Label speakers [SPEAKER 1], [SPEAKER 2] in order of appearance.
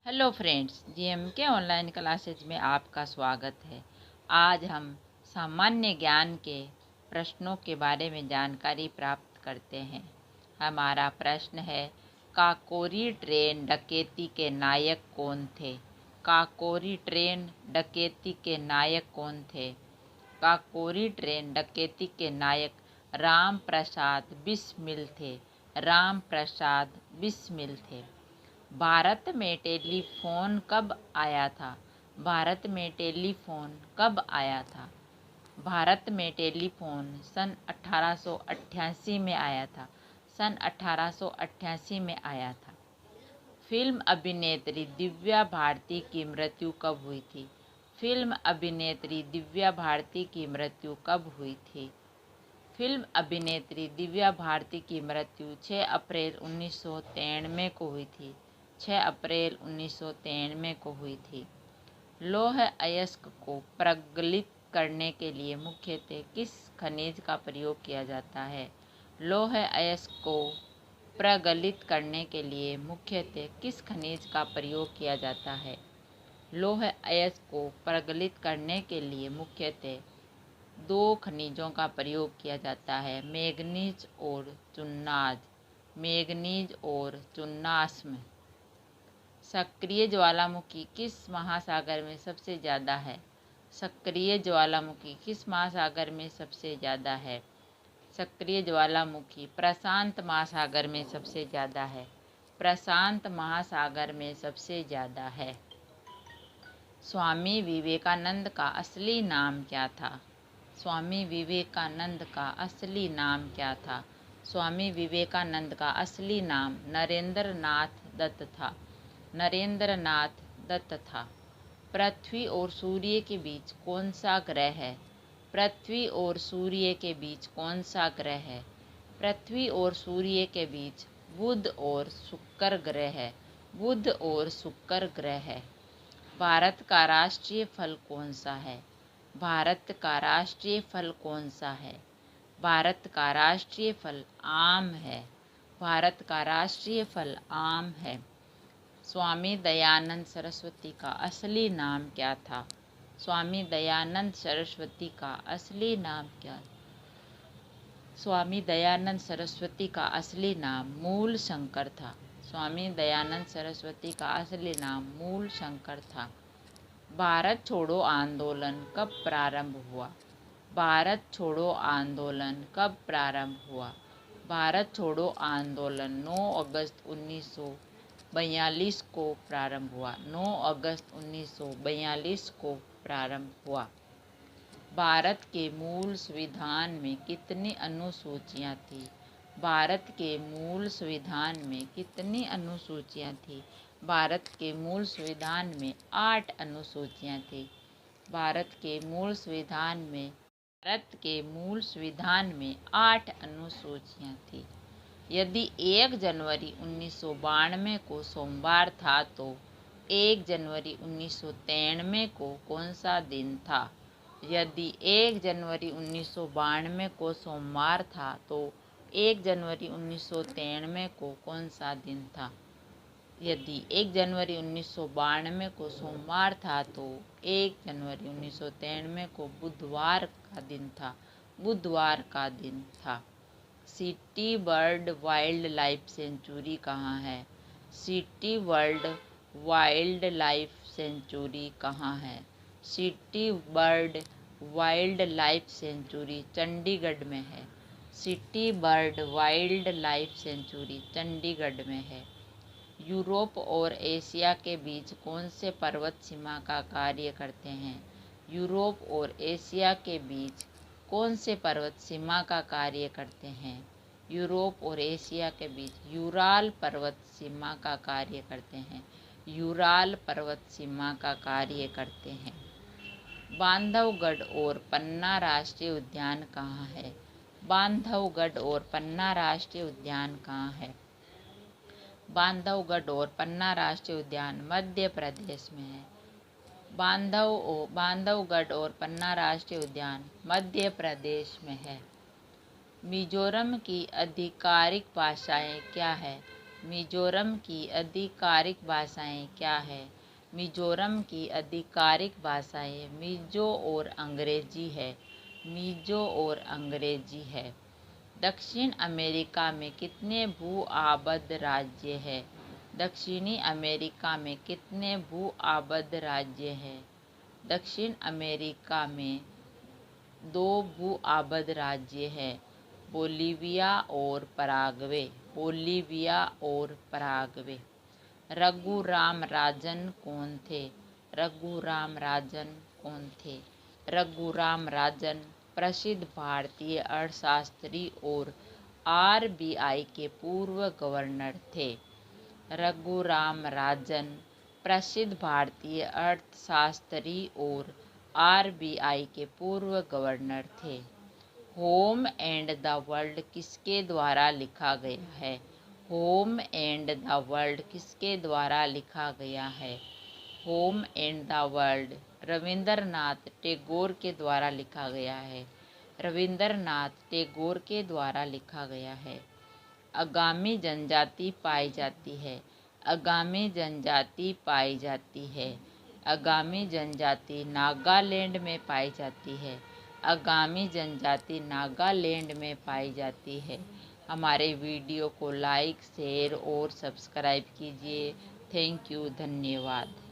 [SPEAKER 1] Hello friends, जीएमके online classes में आपका स्वागत है। आज हम सामान्य ज्ञान के प्रश्नों के बारे में जानकारी प्राप्त करते हैं। हमारा प्रश्न है, काकोरी ट्रेन डकैती के नायक कौन थे? काकोरी ट्रेन डकैती के नायक कौन थे? काकोरी ट्रेन डकैती के नायक राम प्रसाद बिस्मिल थे। राम प्रसाद बिस्मिल थे। भारत में टेलीफोन कब आया था? भारत में टेलीफोन कब आया था? भारत में टेलीफोन सन 1888 में आया था। सन 1888 में आया था। फिल्म अभिनेत्री दिव्या भारती की मृत्यु कब हुई थी? फिल्म अभिनेत्री दिव्या भारती की मृत्यु कब हुई थी? फिल्म अभिनेत्री दिव्या भारती की मृत्यु 6 अप्रैल 1993 को हुई थी। 6 अप्रैल 1993 को हुई थी। लौह अयस्क को प्रज्वलित करने के लिए मुख्यतः किस खनिज का प्रयोग किया जाता है? लौह अयस्क को प्रज्वलित करने के लिए मुख्यतः किस खनिज का प्रयोग किया जाता है? लौह अयस्क को प्रज्वलित करने के लिए मुख्यतः 2 खनिजों का प्रयोग किया जाता है, मैग्नीज और चुन्नाज। मैग्नीज और चुन्नास्म। सक्रिय ज्वालामुखी किस महासागर में सबसे ज़्यादा है? सक्रिय ज्वालामुखी किस महासागर में सबसे ज़्यादा है? सक्रिय ज्वालामुखी प्रशांत महासागर में सबसे ज़्यादा है। प्रशांत महासागर में सबसे ज़्यादा है। स्वामी विवेकानंद का असली नाम क्या था? स्वामी विवेकानंद का असली नाम क्या था? स्वामी विवेकानंद का असली नाम नरेंद्र नाथ दत्त था। नरेंद्र नाथ दत्त था। पृथ्वी और सूर्य के बीच कौन सा ग्रह है? पृथ्वी और सूर्य के बीच कौन सा ग्रह है? पृथ्वी और सूर्य के बीच बुध और शुक्र ग्रह है। बुध और शुक्र ग्रह है। भारत का राष्ट्रीय फल कौन सा है? भारत का राष्ट्रीय फल कौन सा है? भारत का राष्ट्रीय फल आम है। भारत का राष्ट्रीय फल आम है। स्वामी दयानंद सरस्वती का असली नाम क्या था? स्वामी दयानंद सरस्वती का असली नाम क्या? स्वामी दयानंद सरस्वती का असली नाम मूल शंकर था। स्वामी दयानंद सरस्वती का असली नाम मूल शंकर था। भारत छोड़ो आंदोलन कब प्रारंभ हुआ? भारत छोड़ो आंदोलन कब प्रारंभ हुआ? भारत छोड़ो आंदोलन 9 अगस्त 1942 को प्रारंभ हुआ। 9 अगस्त 1942 को प्रारंभ हुआ। भारत के मूल संविधान में कितनी अनुसूचियाँ थीं? भारत के मूल संविधान में कितनी अनुसूचियाँ थीं? भारत के मूल संविधान में 8 अनुसूचियाँ थीं। भारत के मूल संविधान में 8 अनुसूचियाँ थीं। यदि 1 जनवरी 1992 को सोमवार था तो 1 जनवरी 1993 को कौन सा दिन था? यदि 1 जनवरी 1992 को सोमवार था तो 1 जनवरी 1993 को कौन सा दिन था? यदि 1 जनवरी 1992 को सोमवार था तो 1 जनवरी 1993 को बुधवार का दिन था। बुधवार का दिन था। City bird wild life sanctuary कहाँ है? City bird wild life sanctuary कहाँ है? City bird wild life sanctuary Chandigarh में है। City bird wild life sanctuary Chandigarh में है। यूरोप और एशिया के बीच कौन से पर्वत सीमा का कार्य करते हैं? यूरोप और एशिया के बीच कौन से पर्वत सीमा का कार्य करते हैं? यूरोप और एशिया के बीच यूराल पर्वत सीमा का कार्य करते हैं। यूराल पर्वत सीमा का कार्य करते हैं। बांधवगढ़ और पन्ना राष्ट्रीय उद्यान कहाँ है? बांधवगढ़ और पन्ना राष्ट्रीय उद्यान कहाँ है? बांधवगढ़ और पन्ना राष्ट्रीय उद्यान मध्य प्रदेश में है। बांधवगढ़ और पन्ना राष्ट्रीय उद्यान मध्य प्रदेश में है। मिजोरम की आधिकारिक भाषाएं क्या है? मिजोरम की आधिकारिक भाषाएं क्या है? मिजोरम की आधिकारिक भाषाएं मिजो और अंग्रेजी है। मिजो और अंग्रेजी है। दक्षिण अमेरिका में कितने भू-आबद्ध राज्य हैं? दक्षिणी अमेरिका में कितने भू-आबद्ध राज्य हैं? दक्षिण अमेरिका में 2 भू-आबद्ध राज्य हैं, बोलिविया और पराग्वे। बोलिविया और पराग्वे। रघुराम राजन कौन थे? रघुराम राजन कौन थे? रघुराम राजन प्रसिद्ध भारतीय अर्थशास्त्री और आरबीआई के पूर्व गवर्नर थे। रघुराम राजन प्रसिद्ध भारतीय अर्थशास्त्री और आरबीआई के पूर्व गवर्नर थे। होम एंड द वर्ल्ड किसके द्वारा लिखा गया है? होम एंड द वर्ल्ड किसके द्वारा लिखा गया है? Home and the world Rabindranath Tagore के द्वारा लिखा गया है। रविंद्रनाथ टैगोर के द्वारा लिखा गया है। आगामी जनजाति पाई जाती है। आगामी जनजाति पाई जाती है। आगामी जनजाति नागालैंड में पाई जाती है। आगामी जनजाति नागालैंड में पाई जाती है। हमारे वीडियो को लाइक, शेयर और सब्सक्राइब कीजिए। थैंक यू, धन्यवाद।